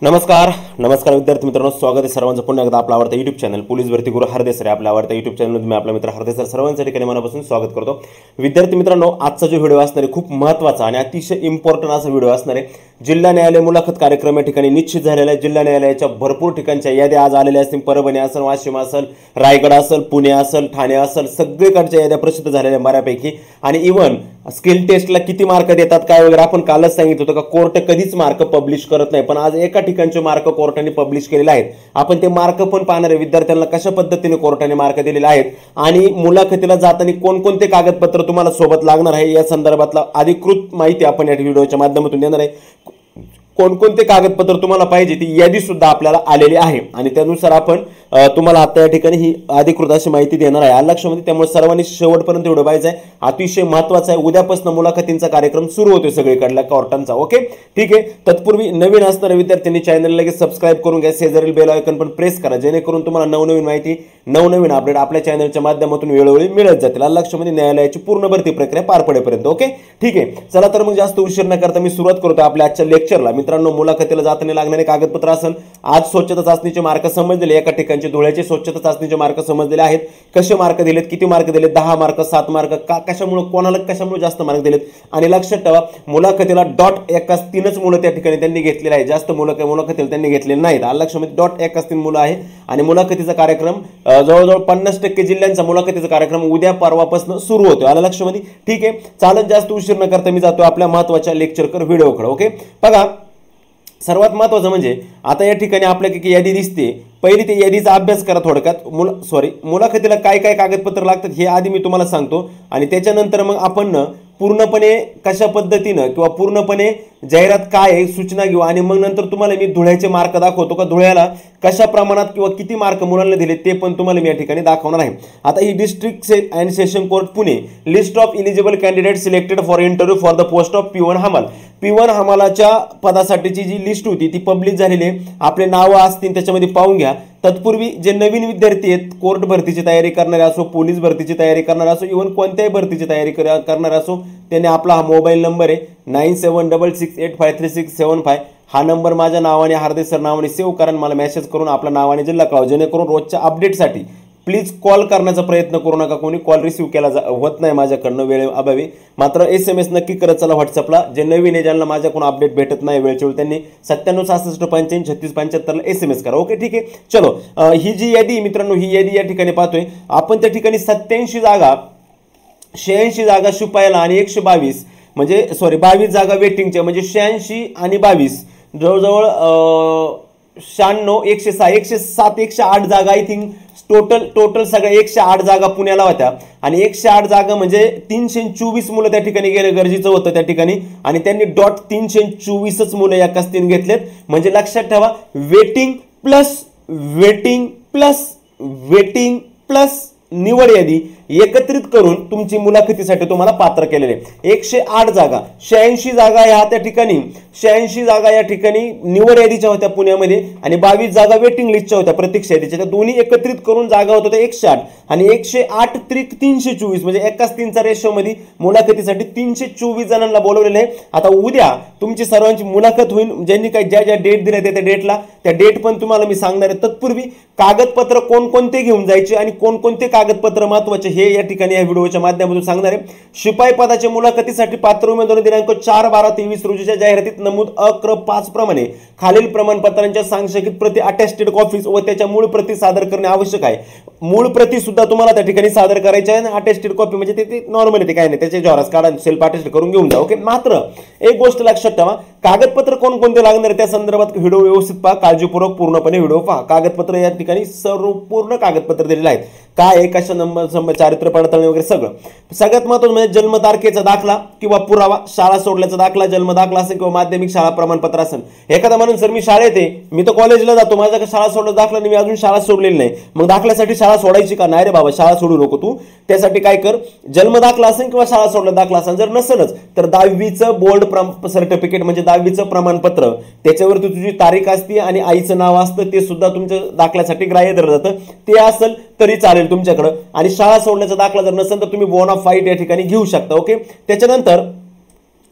नमस्कार विद्यार्थी मित्रांनो, स्वागत आहे सर्वांचं पुन्हा एकदा आपला आवडता YouTube चॅनल पोलीस भरती गुरु हरदे सर आपल्या आवडता YouTube चॅनलमध्ये मी आपला मित्र हरदे सर सर्वांच्या ठिकाणी मनापासून स्वागत करतो। विद्यार्थी मित्रांनो, आजचा जो व्हिडिओ असणार आहे खूप महत्त्वाचा आणि अतिशय इम्पॉर्टंट असा व्हिडिओ असणार आहे। जिल्हा न्यायालय मुलाखत कार्यक्रम या ठिकाणी निश्चित झालेला आहे। जिल्हा न्यायालयाच्या भरपूर ठिकाणच्या याद्या आज आलेल्या असतील। परभणी असेल, वाशिम असेल, रायगड असेल, पुणे असेल, ठाणे असेल, सगळीकडच्या याद्या प्रसिद्ध झालेल्या बऱ्यापैकी। आणि इव्हन स्किल टेस्टला किती मार्क देतात काय वगैरे आपण कालच सांगितलं होतं का कोर्ट कधीच मार्क पब्लिश करत नाही, पण आज एका ठिकाणचे मार्क कोर्टाने पब्लिश केलेले आहेत। आपण ते मार्क पण पाहणार आहे, विद्यार्थ्यांना कशा पद्धतीने कोर्टाने मार्क दिलेले आहेत आणि मुलाखतीला जाताना कोणकोणते कागदपत्र तुम्हाला सोबत लागणार आहे या संदर्भातला अधिकृत माहिती आपण या व्हिडिओच्या माध्यमातून देणार आहे। कोणकोणते कागदपत्र तुम्हाला पाहिजे ती यादी सुद्धा आपल्याला आलेली आहे आणि त्यानुसार आपण तुम्हाला आता या ठिकाणी ही अधिकृत अशी माहिती देणार आहे लक्षामध्ये। त्यामुळे सर्वांनी शेवटपर्यंत व्हिडिओ पाहायचा आहे, अतिशय महत्त्वाचा आहे। उद्यापासून मुलाखतींचा कार्यक्रम सुरू होतोय सगळीकडल्या कोर्टांचा। ओके ठीक आहे, तत्पूर्वी नवीन असणाऱ्या विद्यार्थ्यांनी चॅनल लगेच सबस्क्राइब करून घ्या, शेजारील बेल आयकॉन पण प्रेस करा जेणेकरून तुम्हाला नवनवीन माहिती नवनवीन अपडेट आपल्या चॅनलच्या माध्यमातून वेळोवेळी मिळत जातील लक्षामध्ये, न्यायालयाची पूर्ण भरती प्रक्रिया पार पडेपर्यंत। ओके ठीक आहे, चला तर मग जास्त उशीर न करता मी सुरुवात करतो आपल्या आजच्या लेक्चरला। मित्रांनो, मुलाखतीला जाताना लागणारे कागदपत्र असेल, आज स्वच्छता चाचणीचे मार्क समजलेले, एका ठिकाणचे धुळ्याचे स्वच्छता चाचणीचे मार्क समजलेले आहेत। कसे मार्क दिलेत, किती मार्क दिलेत, 10 मार्क 7 मार्क का कशामुळे कोणाला कशामुळे जास्त मार्क दिलेत। आणि लक्षात ठेवा, मुलाखतीला डॉट एकाच 3च मुलं त्या ठिकाणी त्यांनी घेतलेले आहे, जास्त मुलाखतीला त्यांनी घेतलेले नाहीत लक्षामध्ये। डॉट एकाच 3 मुलं आहे आणि मुलाखतीचा कार्यक्रम जवळजवळ 50% जिल्ह्यांचा मुलाखतीचा कार्यक्रम उद्या परवापासून सुरू होतो लक्षामध्ये। ठीक आहे, चालत जास्त उशीर न करता मी जातो आपल्या महत्त्वाच्या लेक्चरकर व्हिडिओकडे। ओके बघा, सर्वात महत्त्वाचं म्हणजे आता या ठिकाणी आपल्याला यादी दिसते, पहिली ते यादीचा अभ्यास करा थोडक्यात। मुलाखतीला काय काय कागदपत्र लागतात हे आधी मी तुम्हाला सांगतो आणि त्याच्यानंतर मग आपण पूर्णपणे कशा पद्धतीनं किंवा पूर्णपणे जाहिरात काय आहे सूचना घेऊ आणि मग नंतर तुम्हाला मी धुळ्याचे मार्क दाखवतो का धुळ्याला कशा प्रमाणात किंवा किती मार्क मुलांना दिले ते पण तुम्हाला मी या ठिकाणी दाखवणार आहे। आता ही district and session court Pune list of eligible candidate selected for interview for the post of P1 हमाल। P1 हमालाच्या पदासाठीची जी लिस्ट होती ती पब्लिश झालेली आहे, आपले नावं असतील त्याच्यामध्ये पाहून घ्या। तत्पूर्वी जे नवीन विद्यार्थी आहेत, कोर्ट भरतीची तयारी करणारे असो, पोलीस भरतीची तयारी करणारे असो, इव्हन कोणत्याही भरतीची तयारी करणारे असो, त्याने आपला हा मोबाईल नंबर आहे 9766853675 हा नंबर माझ्या नावाने हरदे सर नावाने सेव्ह करा, मला मेसेज करून आपल्या नावाने जिल्हा कळवा जेणेकरून रोजच्या अपडेटसाठी प्लीज कॉल करण्याचा प्रयत्न करू नका, कोणी कॉल रिसीव्ह केला होत नाही माझ्याकडनं वेळेअभावी, मात्र SMS नक्की करत चला व्हॉट्सअपला। जे नवीन आहे ज्यांना माझ्याकडून अपडेट भेटत नाही वेळच्या वेळी त्यांनी 9766853675 SMS करा। ओके ठीक आहे, चलो ही जी यादी मित्रांनो, ही यादी या ठिकाणी पाहतोय आपण, त्या ठिकाणी 87 जागा 86 जागा शिपायाला आणि 122 म्हणजे 22 जागा वेटिंगच्या म्हणजे 86 आणि 22 जवळजवळ 96 106 107 108 जागा आय थिंक टोटल सगळ्या 108 जागा पुण्याला होत्या आणि 108 जागा म्हणजे 324 मुलं त्या ठिकाणी गेलं गरजेचं होतं त्या ठिकाणी आणि त्यांनी डॉट 324च मुलं एकाच 3 घेतलेत। म्हणजे लक्षात ठेवा, वेटिंग प्लस निवड यादी एकत्रित करून तुमची मुलाखतीसाठी तुम्हाला पात्र केलेले 108 जागा 86 जागा या त्या ठिकाणी 86 जागा या ठिकाणी निवड यादीच्या होत्या पुण्यामध्ये आणि 22 जागा वेटिंग लिस्टच्या होत्या प्रतीक्षा यादीच्या, त्या दोन्ही एकत्रित करून जागा होत्या 108 आणि 108 त्रिक 324 म्हणजे एकाच 3चा रेशो मध्ये मुलाखतीसाठी 324 जणांना बोलवलेले आहे। आता उद्या तुमची सर्वांची मुलाखत होईल, ज्यांनी काही ज्या ज्या डेट दिल्या त्या डेटला, त्या डेट पण तुम्हाला मी सांगणार आहे। तत्पूर्वी कागदपत्र कोणकोणते घेऊन जायचे आणि कोणकोणते कागदपत्र महत्त्वाचे हे या ठिकाणी या व्हिडिओच्या माध्यमातून सांगणार आहे। शिपाई पदाच्या मुलाखतीसाठी पात्र उमेदवार दिनांक 4/12/23 रोजीच्या जाहिरातीत नमूद अ 5 प्रमाणे खालील प्रमाणपत्रांच्या सांकेतिक प्रती अटेस्टेड कॉपीज व त्याच्या मूळ प्रती सादर करणे आवश्यक आहे। मूळ प्रती सुद्धा तुम्हाला त्या ठिकाणी सादर करायच्या आहे। अटेस्टेड कॉपी म्हणजे ते नॉर्मल ते काय नाही, त्याचे झेरॉक्स काढा सेल्फ अटेस्ट करून घेऊन जा। ओके, मात्र एक गोष्ट लक्षात ठेवा, कागदपत्र कोणकोणते लागणार त्या संदर्भात व्हिडिओ व्यवस्थित पहा, काळजीपूर्वक पूर्णपणे व्हिडिओ पहा। कागदपत्र या ठिकाणी सर्व पूर्ण कागदपत्र दिलेले आहेत, काय आहे कशा नंबर चारित्र्य पडताळणी वगैरे सगळं। सगळ्यात महत्त्वाचं म्हणजे जन्मतारखेचा दाखला किंवा पुरावा, शाळा सोडल्याचा दाखला, जन्म दाखला असेल किंवा माध्यमिक शाळा प्रमाणपत्र असेल। एखादा म्हणून सर मी शाळेत आहे, मी तर कॉलेजला जातो, माझ्याकडे शाळा सोडलं दाखला नाही, मी अजून शाळा सोडलेली नाही, मग दाखल्यासाठी शाळा सोडायची का? नाही रे बाबा, शाळा सोडू नको तू। त्यासाठी काय कर, जन्म दाखला असेल किंवा शाळा सोडला दाखला असेल, जर नसेलच तर 10वीचं बोर्ड सर्टिफिकेट म्हणजे 10वीचं प्रमाणपत्र, त्याच्यावरती तुझी तारीख असते आणि आईचं नाव असतं, ते सुद्धा तुमच्या दाखल्यासाठी ग्राह्य धरलं जातं, ते असेल तरी चालेल तुमच्याकडे। आणि शाळा सोडण्याचा दाखला जर नसेल तर तुम्ही बोनाफाईड या ठिकाणी घेऊ शकता। ओके, त्याच्यानंतर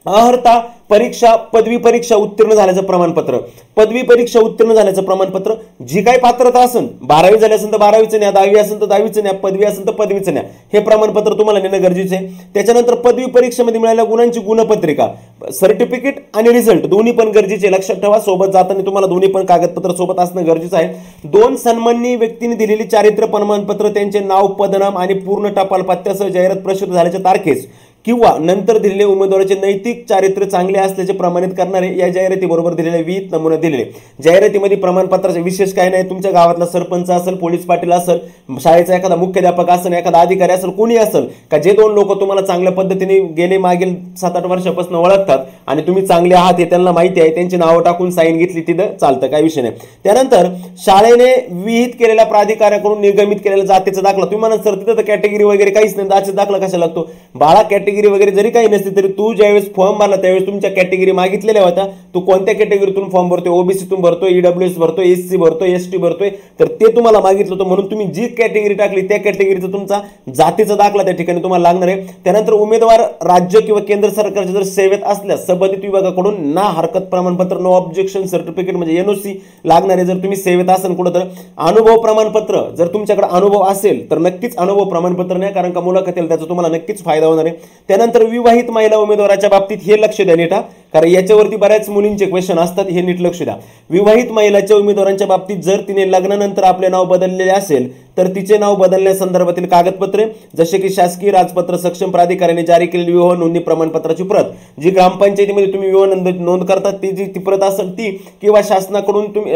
अर्हता परीक्षा, पदवी परीक्षा उत्तीर्ण झाल्याचं प्रमाणपत्र, पदवी परीक्षा उत्तीर्ण झाल्याचं प्रमाणपत्र, जी काही पात्रता असेल, 12वी झाली असेल तर 12वीचं न्या, 10वी असेल तर 10वीचं न्या, पदवी असेल तर पदवीचं न्या, हे प्रमाणपत्र तुम्हाला नेणं गरजेचं आहे. त्याच्यानंतर पदवी परीक्षेमध्ये मिळालेल्या गुणांची गुणपत्रिका, सर्टिफिकेट आणि रिझल्ट दोन्ही पण गरजेचे. लक्षात ठेवा, सोबत जाताना तुम्हाला दोन्ही पण कागदपत्र सोबत असणं गरजेचं आहे. 2 सन्माननीय व्यक्तींनी दिलेली चारित्र्य प्रमाणपत्र, त्यांचे नाव, पदनाम आणि पूर्ण टपाल पत्त्यासह जाहिरात प्रसिद्ध झाल्याच्या तारखेस किंवा नंतर दिलेले उमेदवाराचे नैतिक चारित्र्य चांगले असल्याचे प्रमाणित करणारे या जाहिरातीबरोबर दिलेले विहित नमुने दिलेले. जाहिरातीमध्ये प्रमाणपत्राचे विशेष काय नाही, तुमच्या गावातला सरपंच असेल, पोलीस पाटील असेल, शाळेचा एखादा मुख्याध्यापक असेल, एखादा अधिकारी असेल, कोणी असेल का जे 2 लोक तुम्हाला चांगल्या पद्धतीने गेले मागील 7-8 वर्षापासून ओळखतात आणि तुम्ही चांगले आहात हे त्यांना माहिती आहे, त्यांची नावं टाकून साईन घेतली तिथं चालतं, काही विषय नाही. त्यानंतर शाळेने विहित केलेल्या प्राधिकाऱ्याकडून निर्गमित केलेला जातीचा दाखला. तुम्ही म्हणा सर तिथं कॅटेगरी वगैरे काहीच नाही, जातीचा दाखला कशाला लागतो? बाळा कॅटेगरी वगैरे जरी काही नसते तरी तू ज्यावेळेस फॉर्म भरला त्यावेळेस तुमच्या कॅटेगरी मागितलेल्या होत्या, तू कोणत्या कॅटेगरीतून फॉर्म भरतोय, ओबीसीतून भरतोय, ईडब्ल्यूएस भरतोय, एससी भरतोय, एसटी भरतोय, तर ते तुम्हाला मागितलं होतं. म्हणून तुम्ही जी कॅटेगरी टाकली त्या कॅटेगरीचा तुमचा जातीचा दाखला त्या ठिकाणी तुम्हाला लागणार आहे. त्यानंतर उमेदवार राज्य किंवा केंद्र सरकारच्या जर सेवेत असल्यास संबंधित विभागाकडून ना हरकत प्रमाणपत्र, नो ऑब्जेक्शन सर्टिफिकेट म्हणजे एनओसी लागणार आहे. जर तुम्ही सेवेत असाल कुठं तर अनुभव प्रमाणपत्र, जर तुमच्याकडे अनुभव असेल तर नक्कीच अनुभव प्रमाणपत्र नाही, कारण का मुलाखतीला त्याचा तुम्हाला नक्कीच फायदा होणार आहे. त्यानंतर विवाहित महिला उमेदवाराच्या बाबतीत हे लक्ष द्या नीट, कारण याच्यावरती बऱ्याच मुलींचे क्वेश्चन असतात, हे नीट लक्ष द्या. विवाहित महिलाच्या उमेदवारांच्या बाबतीत जर तिने लग्नानंतर आपले नाव बदललेले असेल तर तिचे नाव बदलण्यासंदर्भातील कागदपत्रे जसे की शासकीय राजपत्र सक्षम प्राधिकाऱ्याने जारी केलेली विवाह नोंदणी प्रमाणपत्राची प्रत, जी ग्रामपंचायतीमध्ये तुम्ही विवाह नोंद करता ती जी प्रत असेल ती, किंवा शासनाकडून तुम्ही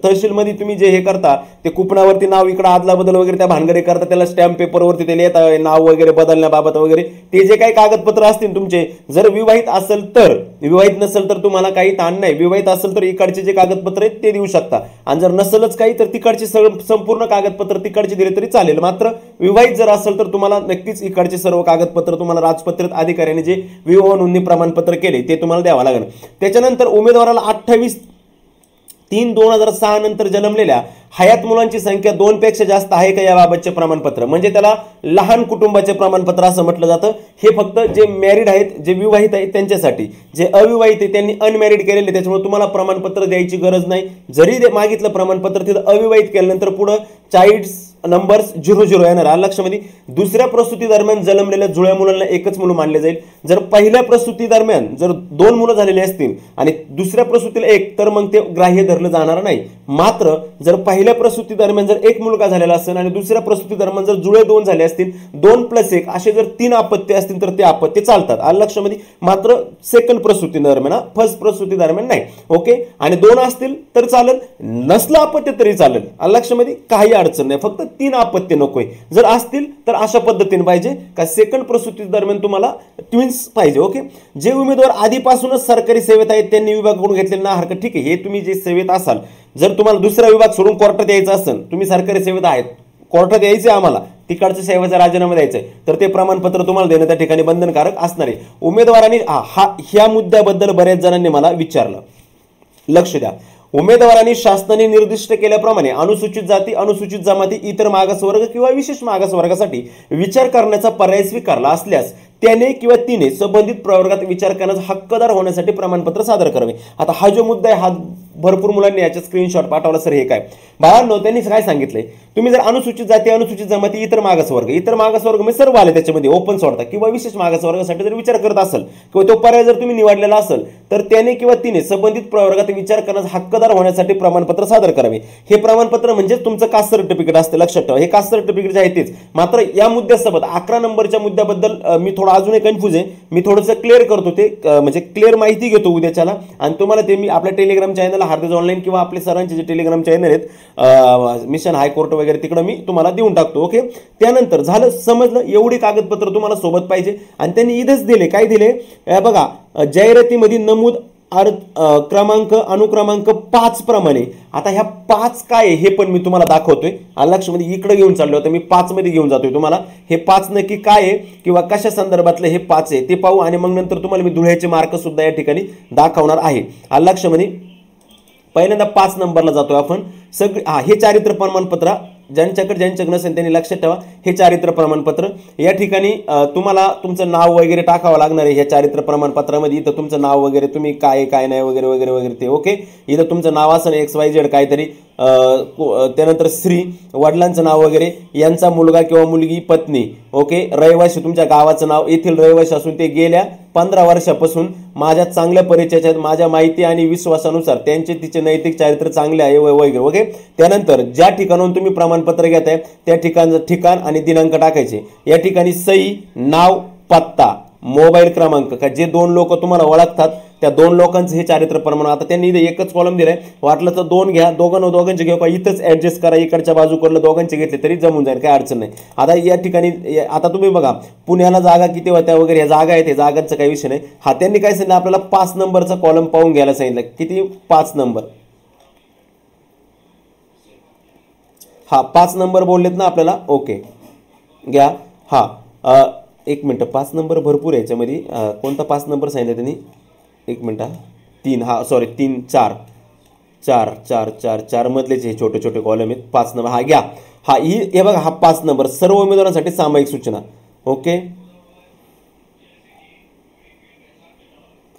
तहसीलमध्ये तुम्ही जे हे करता ते कुपनावरती नाव इकडे आदला बदल वगैरे त्या भानगडे करता, त्याला स्टॅम्प पेपरवरती ते लिहिता नाव वगैरे बदलण्याबाबत वगैरे, ते जे काही कागदपत्र असतील तुमचे, जर विवाहित असेल तर, विवाहित नसेल तर तुम्हाला काही ताण नाही. विवाहित असेल तर इकडचे जे कागदपत्र आहेत ते देऊ शकता, आणि जर नसेलच काही तर तिकडचे संपूर्ण कागदपत्र तिकडचे दिले तरी चालेल. मात्र विवाहित जर असेल तर तुम्हाला नक्कीच इकडचे सर्व कागदपत्र तुम्हाला राजपत्रित अधिकाऱ्याने जे विवाह नोंदणी प्रमाणपत्र केले ते तुम्हाला द्यावं लागेल. त्याच्यानंतर उमेदवाराला 28/3/2006 नंतर जन्मलेल्या हयात मुलांची संख्या 2 पेक्षा जास्त आहे का याबाबतचे प्रमाणपत्र, म्हणजे त्याला लहान कुटुंबाचे प्रमाणपत्र असं म्हटलं जातं. हे फक्त जे मॅरिड आहेत, जे विवाहित आहेत त्यांच्यासाठी, जे अविवाहित आहे त्यांनी अनमॅरिड केलेले, त्याच्यामुळे तुम्हाला प्रमाणपत्र द्यायची गरज नाही. जरी मागितलं प्रमाणपत्र तिथं अविवाहित केल्यानंतर पुढे चाइल्ड्स नंबर्स 00 येणार. लक्षामध्ये दुसऱ्या प्रसूती दरम्यान जन्मलेल्या जुळ्या मुलांना एकच मुलं मानले जाईल. जर पहिल्या प्रसूती दरम्यान जर 2 मुलं झालेली असतील आणि दुसऱ्या प्रसूतीला 1, तर मग ते ग्राह्य धरलं जाणार नाही. मात्र जर पहिल्या प्रसूती दरम्यान जर 1 मुलगा झालेला असेल आणि दुसऱ्या प्रसूती दरम्यान जर जुळे 2 झाले असतील, 2+1 असे जर 3 अपत्य असतील तर ते अपत्य चालतात. लक्षामध्ये मात्र सेकंड प्रसूती दरम्यान, फर्स्ट प्रसूती दरम्यान नाही. ओके, आणि 2 असतील तर चालेल, नसलं अपत्य तरी चालेल. लक्षामध्ये काही अडचण नाही, फक्त 3 अपत्य नकोय. जर असतील तर अशा पद्धतीने पाहिजे का सेकंड प्रसूती दरम्यान तुम्हाला ट्विन्स पाहिजे. ओके, जे उमेदवार आधीपासूनच सरकारी सेवेत आहेत त्यांनी विभागाकडून घेतलेले ना हरकत, ठीक आहे. हे तुम्ही जे सेवेत असाल, जर तुम्हाला दुसरा विभाग सोडून कोर्टात यायचं असेल, तुम्ही सरकारी सेवेत आहेत, कोर्टात यायचे आम्हाला तिकडच्या सेवेचा राजीनामा द्यायचा आहे, तर ते प्रमाणपत्र तुम्हाला देणं त्या ठिकाणी बंधनकारक असणार आहे. उमेदवारांनी ह्या मुद्द्याबद्दल बऱ्याच जणांनी मला विचारलं, लक्ष द्या. उमेदवारांनी शासनाने निर्दिष्ट केल्याप्रमाणे अनुसूचित जाती, अनुसूचित जमाती, इतर मागासवर्ग किंवा विशेष मागासवर्गासाठी विचार करण्याचा पर्याय स्वीकारला असल्यास त्याने किंवा तिने संबंधित प्रवर्गात विचार करण्याचा हक्कदार होण्यासाठी प्रमाणपत्र सादर करावे. आता हा जो मुद्दा आहे, हा भरपूर मुलांनी याचा स्क्रीनशॉट पाठवला. सर हे काय बाळांनो, त्यांनी काय सांगितलंय, तुम्ही जर अनुसूचित जाती, अनुसूचित जमाती, इतर मागासवर्ग म्हणजे सर्व आले त्याच्यामध्ये ओपन सोडता, किंवा विशेष मागासवर्गासाठी जर विचार करत असेल किंवा तो पर्याय जर तुम्ही निवडलेला असेल, तर त्याने किंवा तिने संबंधित प्रवर्गात विचार करण्याचा हक्कदार होण्यासाठी प्रमाणपत्र सादर करावे. हे प्रमाणपत्र म्हणजे तुमचं कास्ट सर्टिफिकेट असते. लक्षात ठेवा, हे कास्ट सर्टिफिकेट जे आहे तेच. मात्र या मुद्द्यासोबत 11 नंबरच्या मुद्द्याबद्दल मी थोडा अजून कन्फ्यूज आहे, मी थोडंसं क्लिअर करतो ते, म्हणजे क्लिअर माहिती घेतो उद्याच्याला, आणि तुम्हाला ते मी आपल्या टेलिग्राम चॅनलला हार्दिक ऑनलाईन किंवा आपले सरांचे जे टेलिग्राम चॅनल आहेत मिशन हायकोर्ट वगैरे तिकडे मी तुम्हाला देऊन टाकतो. ओके, त्यानंतर झालं समजलं, एवढी कागदपत्र तुम्हाला सोबत पाहिजे. आणि त्यांनी इथेच दिले, काय दिले बघा, जाहिरातीमध्ये नमूद क्रमांक अनुक्रमांक 5 प्रमाणे. आता ह्या 5 काय हे पण मी तुम्हाला दाखवतोय. लक्षामध्ये इकडे घेऊन चाललो होतो मी, 5 मध्ये घेऊन जातोय तुम्हाला. हे 5 नक्की काय आहे किंवा कशा संदर्भातलं हे 5 आहे ते पाहू, आणि मग नंतर तुम्हाला मी धुळ्याचे मार्क सुद्धा या ठिकाणी दाखवणार आहे. लक्षामध्ये पहिल्यांदा 5 नंबरला जातोय आपण. हे चारित्र्य प्रमाणपत्र ज्यांच्याकडे नसेल त्यांनी लक्षात ठेवा हे चारित्र्य प्रमाणपत्र या ठिकाणी तुम्हाला तुमचं नाव वगैरे टाकावं लागणार आहे ह्या चारित्र्य प्रमाणपत्रामध्ये. इथं तुमचं नाव वगैरे तुम्ही काय काय नाही वगैरे वगैरे वगैरे ते ओके. इथं तुमचं नाव असं XYZ काहीतरी, त्यानंतर श्री, वडिलांचं नाव वगैरे, यांचा मुलगा किंवा मुलगी, पत्नी ओके, रहिवासी तुमच्या गावाचं नाव, येथील रहिवासी असून ते गेल्या 15 वर्षापासून माझ्या चांगल्या परिचयाच्या माझ्या माहिती आणि विश्वासानुसार त्यांचे तिचे नैतिक चारित्र्य चांगले आहे वगैरे ओके. त्यानंतर ज्या ठिकाणाहून तुम्ही प्रमाणपत्र घेताय त्या ठिकाणचं ठिकाण आणि दिनांक टाकायचे. या ठिकाणी सही, नाव, पत्ता, मोबाईल क्रमांक का जे 2 लोक तुम्हाला ओळखतात त्या 2 लोकांचं हे चारित्र्य प्रमाण. आता त्यांनी इथे एकच कॉलम दिलाय, वाटलं तर 2 घ्या, दोघांचे घेऊ का इथंच ऍडजस्ट करा, इकडच्या बाजूकडलं दोघांचे घेतले तरी जमून जाईल, काय अडचण नाही. आता या ठिकाणी आता तुम्ही बघा पुण्याला जागा किती होत्या वगैरे ह्या जागा आहेत, हे जागांचा काही विषय नाही. हा त्यांनी काय सांगितलं आपल्याला 5 नंबरचा कॉलम पाहून घ्यायला सांगितलं. किती? 5 नंबर. हा 5 नंबर बोललेत ना आपल्याला ओके घ्या. हा 1 मिनिट, 5 नंबर भरपूर आहे याच्यामध्ये. कोणता 5 नंबर सांगितलं त्यांनी? 1 मिनिट. 3, हा सॉरी 3, 4 4 4 4 4 मधलेच हे छोटे छोटे कॉलम आहेत. 5 नंबर हा घ्या. हा हे बघा हा 5 नंबर सर्व उमेदवारांसाठी सामायिक सूचना ओके.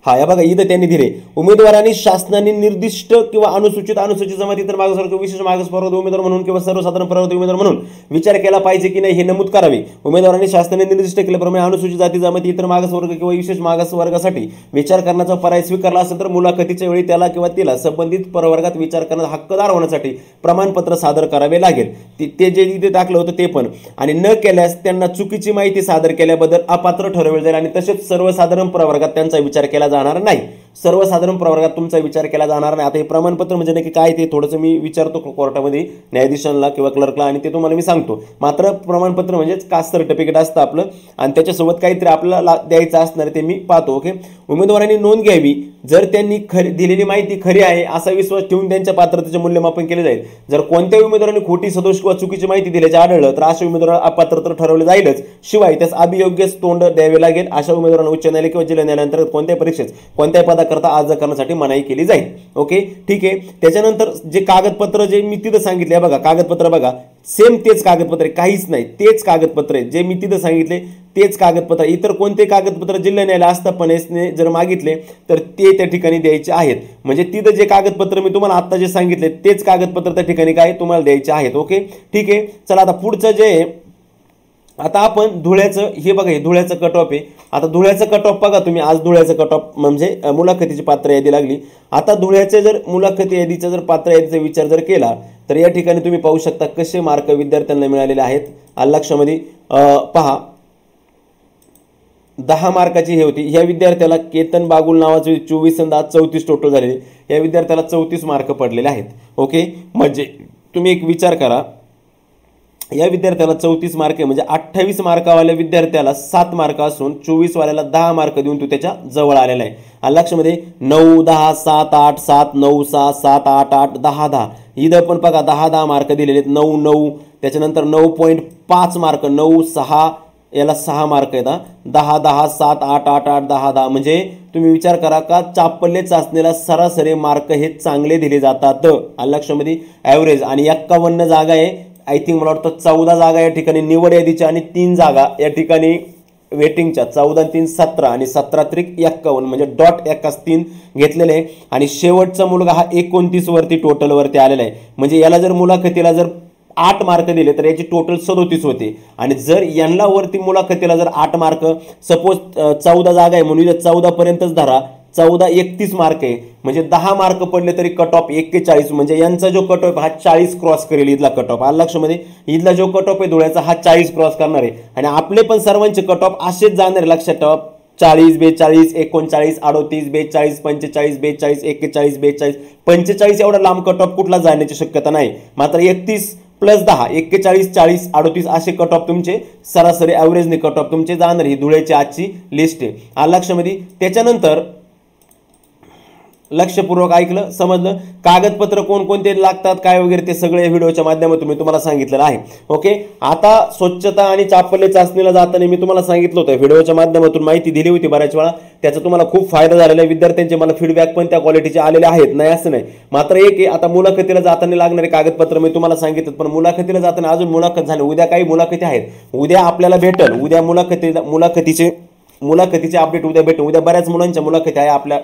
हा या बघा इथं त्यांनी दिले उमेदवारांनी शासनाने निर्दिष्ट किंवा अनुसूचित जमाती इतर मागासवर्ग विशेष मागासवर्ग उमेदवार म्हणून किंवा सर्वसाधारण प्रवर्ग उमेदवार म्हणून विचार केला पाहिजे की नाही हे नमूद करावे. उमेदवारांनी शासनाने निर्दिष्ट केल्याप्रमाणे अनुसूचित जाती जमाती इतर मागासवर्ग किंवा विशेष मागासवर्गासाठी विचार करण्याचा पर्याय स्वीकारला असेल तर मुलाखतीच्या वेळी त्याला किंवा तिला संबंधित प्रवर्गात विचार करण्याचा हक्कदार होण्यासाठी प्रमाणपत्र सादर करावे लागेल. ते जे इथे टाकलं होतं ते पण. आणि न केल्यास त्यांना चुकीची माहिती सादर केल्याबद्दल अपात्र ठरवले जाईल आणि तसेच सर्वसाधारण प्रवर्गात त्यांचा विचार केला जाणार नाही. सर्वसाधारण प्रवर्गात तुमचा विचार केला जाणार नाही. आता हे प्रमाणपत्र म्हणजे नक्की काय ते थोडंसं मी विचारतो कोर्टामध्ये न्यायाधीशांना किंवा क्लर्कला आणि ते तुम्हाला मी सांगतो. मात्र प्रमाणपत्र म्हणजे कास्ट सर्टिफिकेट असतं आपलं आणि त्याच्यासोबत काहीतरी आपल्याला द्यायचं असणार ते मी पाहतो ओके. उमेदवारांनी नोंद घ्यावी जर त्यांनी दिलेली माहिती खरी आहे असा विश्वास ठेवून त्यांच्या पात्रतेचे मूल्यमापन केले जाईल. जर कोणत्याही उमेदवारांनी खोटी, सदोष किंवा चुकीची माहिती दिल्याचे आढळलं तर अशा उमेदवाराला अपात्र तर ठरवले जाईलच, शिवाय त्यास अभियोग्य तोंड द्यावे लागेल. अशा उमेदवारांना उच्च न्यायालय किंवा जिल्हा न्यायालयाअंतर्गत कोणत्याही परीक्षेत कोणत्याही पदाकरता अर्ज करण्यासाठी मनाई केली जाईल ओके. ठीक आहे. त्याच्यानंतर जे कागदपत्र जे मी तिथं सांगितले बघा, कागदपत्र बघा सेम तेच कागदपत्र, काहीच नाही, तेच कागदपत्र जे मी तिथं सांगितले तेच कागदपत्र. इतर कोणते कागदपत्र जिल्हा न्यायालय आस्थापनेने जर मागितले तर ते त्या ठिकाणी द्यायचे आहेत. म्हणजे तिथं जे कागदपत्र मी तुम्हाला आता जे सांगितले तेच कागदपत्र त्या ठिकाणी काय तुम्हाला द्यायचे आहेत ओके. ठीक आहे. चला आता पुढचं जे आता आपण धुळ्याचं हे बघा, हे धुळ्याचं कट ऑफ आहे. आता धुळ्याचं कट ऑफ बघा तुम्ही, आज धुळ्याचं कट ऑफ म्हणजे मुलाखतीची पात्र यादी लागली. आता धुळ्याचे जर मुलाखती यादीचा जर पात्र यादीचा विचार जर केला तर या ठिकाणी तुम्ही पाहू शकता कसे मार्क विद्यार्थ्यांना मिळालेले आहेत. लक्षामध्ये पहा 10 मार्काची हे होती. ह्या विद्यार्थ्याला केतन बागुल नावाचे 24 आणि 10 34 टोटल झालेले. या विद्यार्थ्याला 34 मार्क पडलेले आहेत ओके. म्हणजे तुम्ही एक विचार करा, या विद्यार्थ्याला 34 मार्क आहे म्हणजे 28 मार्कावाल्या विद्यार्थ्याला 7 मार्क असून 24 वाल्याला 10 मार्क देऊन तो त्याच्या जवळ आलेला आहे. लक्षामध्ये 9 10 7 8 7 9 6 7 8 8 10 10 इथं पण बघा 10 10 मार्क दिलेले आहेत. 9 9 त्याच्यानंतर 9.5 मार्क 9 6 याला 6 मार्क आहेत. 10 10 7 8 8 8 10 10 म्हणजे तुम्ही विचार करा का चापल्य चाचणीला सरासरी मार्क हे चांगले दिले जातात. लक्षामध्ये ॲव्हरेज आणि 51 जागा आहे. आय थिंक मला वाटतं 14 जागा या ठिकाणी निवड यादीच्या आणि 3 जागा या ठिकाणी वेटिंगच्या. 14 3 17 आणि 17 त्रिक 51 म्हणजे डॉट 3 घेतलेले आहे. आणि शेवटचा मुलगा हा 29 वरती टोटल वरती आलेला आहे. म्हणजे याला जर मुलाखतीला जर 8 मार्क दिले तर याची टोटल 37 होते. आणि जर यांना वरती मुलाखतीला जर 8 मार्क सपोज 14 जागा आहे म्हणून 14 पर्यंतच धरा, 14 31 मार्क आहे म्हणजे 10 मार्क पडले तरी कट ऑफ 41 म्हणजे यांचा जो कट ऑफ हा 40 क्रॉस करेल. इथला कट ऑफ लक्षामध्ये इथला जो कट ऑफ आहे धुळ्याचा हा 40 क्रॉस करणार आहे. आणि आपले पण सर्वांचे कट ऑफ असेच जाणार आहे. लक्षात ठेवा 40 42 39 38 42 45 42 41 42 45 एवढा लांब कट ऑफ कुठला जाण्याची शक्यता नाही. मात्र 31 प्लस 10 41 40 38 असे कट ऑफ तुमचे सरासरी ॲव्हरेजने कट ऑफ तुमचे जाणार. ही धुळ्याची आजची लिस्ट आहे लक्षामध्ये. त्याच्यानंतर लक्षपूर्वक ऐकलं, समजलं. कागदपत्र कोणकोणते लागतात काय वगैरे ते सगळे व्हिडिओच्या माध्यमातून मी तुम्हाला सांगितलेलं आहे. ओके. आता स्वच्छता आणि चापल्य चाचणीला जाताना मी तुम्हाला सांगितलं होतं, व्हिडिओच्या माध्यमातून माहिती दिली होती बऱ्याच वेळा, त्याचा तुम्हाला खूप फायदा झालेला आहे. विद्यार्थ्यांचे मला फीडबॅक पण त्या क्वालिटीचे आलेले आहेत, नाही असं नाही. मात्र एक आहे, आता मुलाखतीला जाताना लागणारे कागदपत्र मी तुम्हाला सांगितलं, पण मुलाखतीला जाताना अजून मुलाखत झाली, उद्या काही मुलाखती आहेत, उद्या आपल्याला भेटल, उद्या मुलाखतीचे अपडेट उद्या भेटू. उद्या बऱ्याच मुलांच्या मुलाखती आहे आपल्या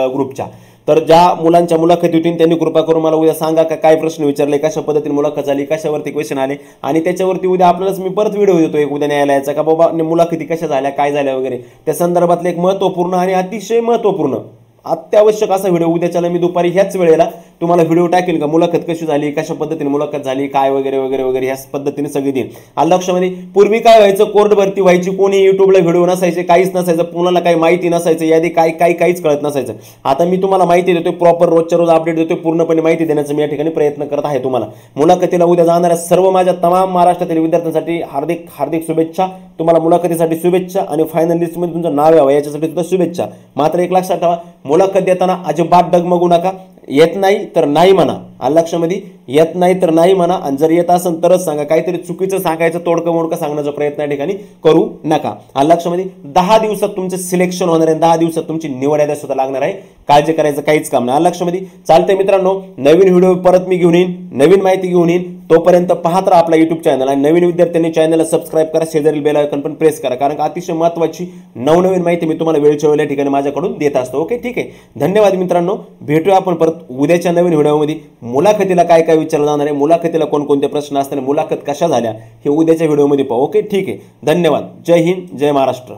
ग्रुपच्या. तर ज्या मुलांच्या मुलाखती होतील त्यांनी कृपा करून मला उद्या सांगा का काय प्रश्न विचारले, कशा पद्धतीने मुलाखत झाली, कशावरती क्वेश्चन आले, आणि त्याच्यावरती उद्या आपल्यालाच मी परत व्हिडिओ देतो एक उद्या न्यायालयाचा, का बाबा मुलाखती कशा झाल्या, काय झाल्या वगैरे, त्या संदर्भातले एक महत्त्वपूर्ण आणि अतिशय महत्त्वपूर्ण अत्यावश्यक असा व्हिडिओ उद्याच्याला मी दुपारी ह्याच वेळेला तुम्हाला व्हिडिओ टाकेल, का मुलाखत कशी झाली, कशा पद्धतीने मुलाखत झाली, काय वगैरे वगैरे वगैरे ह्याच पद्धतीने सगळी देईल. आलं लक्षामध्ये. पूर्वी काय व्हायचं, कोर्ट भरती व्हायची, कोणी युट्यूबला व्हिडिओ नसायचे, काहीच नसायचं, कुणाला काही माहिती नसायचं, यादी काहीच कळत नसायचं. आता मी तुम्हाला माहिती देतोय, प्रॉपर रोजच्या रोज अपडेट देतोय, पूर्णपणे माहिती देण्याचा मी या ठिकाणी प्रयत्न करत आहे तुम्हाला. मुलाखतीला उद्या जाणाऱ्या सर्व माझ्या तमाम महाराष्ट्रातील विद्यार्थ्यांसाठी हार्दिक हार्दिक शुभेच्छा. तुम्हाला मुलाखतीसाठी शुभेच्छा, आणि फायनल लिस्टमध्ये तुमचं नाव यावं याच्यासाठी सुद्धा शुभेच्छा. मात्र एक लक्षात ठेवा, मुलाखत देताना अजिबात डगमगू नका. येत नाही तर नाही म्हणा. आलं लक्षामध्ये. येत नाही तर नाही म्हणा, आणि जर येत असेल तरच सांगा. काहीतरी चुकीचं सांगायचं, तोडकं मोडकं सांगण्याचा प्रयत्न या ठिकाणी करू नका. आलं लक्षामध्ये. 10 दिवसात तुमचं सिलेक्शन होणार आहे, 10 दिवसात तुमची निवड यादी सुद्धा लागणार आहे. काळजी करायचं काहीच काम नाही. आलं लक्षामध्ये. चालतंय मित्रांनो, नवीन व्हिडिओ परत मी घेऊन येईन, नवीन माहिती घेऊन येईन. तोपर्यंत पाहत राहा आपला युट्यूब चॅनल, आणि नवीन विद्यार्थ्यांनी चॅनलला सबस्क्राईब करा, शेजारील बेल आयकॉन पण प्रेस करा, कारण अतिशय महत्त्वाची नवनवीन माहिती मी तुम्हाला वेळच्या वेळेला ठिकाणी माझ्याकडून देत असतो. ओके, ठीक आहे. धन्यवाद मित्रांनो. भेटूया आपण परत उद्याच्या नवीन व्हिडिओमध्ये. मुलाखतीला काय काय विचारलं जाणार आहे, मुलाखतीला कोणकोणते प्रश्न असतात, मुलाखत कशा झाल्या, हे उद्याच्या व्हिडिओमध्ये पाहू. ओके, ठीक आहे. धन्यवाद. जय हिंद, जय महाराष्ट्र.